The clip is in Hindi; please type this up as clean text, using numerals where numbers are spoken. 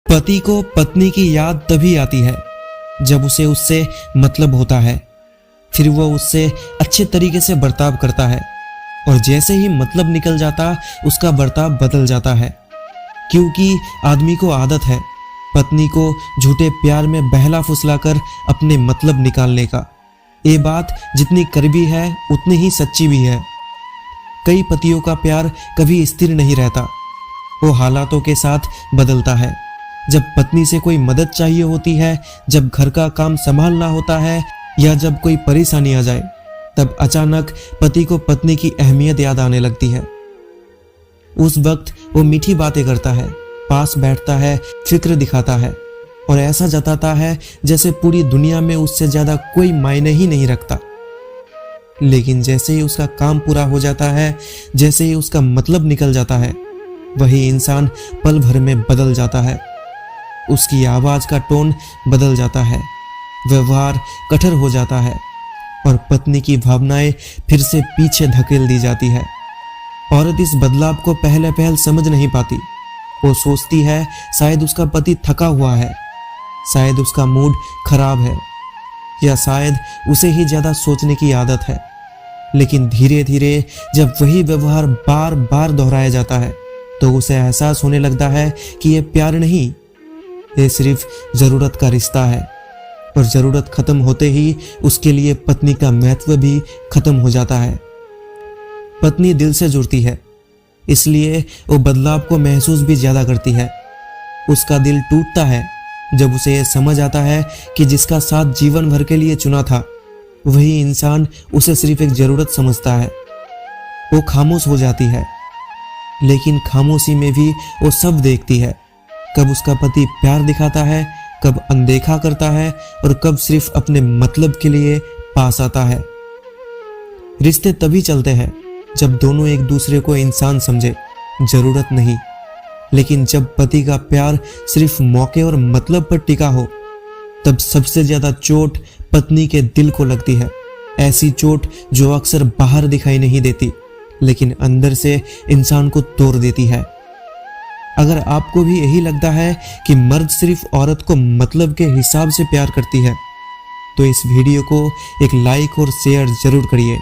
पति को पत्नी की याद तभी आती है जब उसे उससे मतलब होता है। फिर वो उससे अच्छे तरीके से बर्ताव करता है और जैसे ही मतलब निकल जाता उसका बर्ताव बदल जाता है, क्योंकि आदमी को आदत है पत्नी को झूठे प्यार में बहला फुसलाकर अपने मतलब निकालने का। ये बात जितनी कड़वी है उतनी ही सच्ची भी है। कई पतियों का प्यार कभी स्थिर नहीं रहता, वो हालातों के साथ बदलता है। जब पत्नी से कोई मदद चाहिए होती है, जब घर का काम संभालना होता है या जब कोई परेशानी आ जाए, तब अचानक पति को पत्नी की अहमियत याद आने लगती है। उस वक्त वो मीठी बातें करता है, पास बैठता है, फिक्र दिखाता है और ऐसा जताता है जैसे पूरी दुनिया में उससे ज्यादा कोई मायने ही नहीं रखता। लेकिन जैसे ही उसका काम पूरा हो जाता है, जैसे ही उसका मतलब निकल जाता है, वही इंसान पल भर में बदल जाता है। उसकी आवाज का टोन बदल जाता है, व्यवहार कठोर हो जाता है और पत्नी की भावनाएं फिर से पीछे धकेल दी जाती है। औरत इस बदलाव को पहले पहल समझ नहीं पाती। वो सोचती है शायद उसका पति थका हुआ है, शायद उसका मूड खराब है या शायद उसे ही ज्यादा सोचने की आदत है। लेकिन धीरे धीरे जब वही व्यवहार बार बार दोहराया जाता है तो उसे एहसास होने लगता है कि यह प्यार नहीं, ये सिर्फ जरूरत का रिश्ता है। और जरूरत खत्म होते ही उसके लिए पत्नी का महत्व भी खत्म हो जाता है। पत्नी दिल से जुड़ती है, इसलिए वो बदलाव को महसूस भी ज्यादा करती है। उसका दिल टूटता है जब उसे यह समझ आता है कि जिसका साथ जीवन भर के लिए चुना था, वही इंसान उसे सिर्फ एक जरूरत समझता है। वो खामोश हो जाती है, लेकिन खामोशी में भी वो सब देखती है। कब उसका पति प्यार दिखाता है, कब अनदेखा करता है और कब सिर्फ अपने मतलब के लिए पास आता है। रिश्ते तभी चलते हैं जब दोनों एक दूसरे को इंसान समझे, जरूरत नहीं। लेकिन जब पति का प्यार सिर्फ मौके और मतलब पर टिका हो, तब सबसे ज्यादा चोट पत्नी के दिल को लगती है। ऐसी चोट जो अक्सर बाहर दिखाई नहीं देती, लेकिन अंदर से इंसान को तोड़ देती है। अगर आपको भी यही लगता है कि मर्द सिर्फ औरत को मतलब के हिसाब से प्यार करती है, तो इस वीडियो को एक लाइक और शेयर जरूर करिए।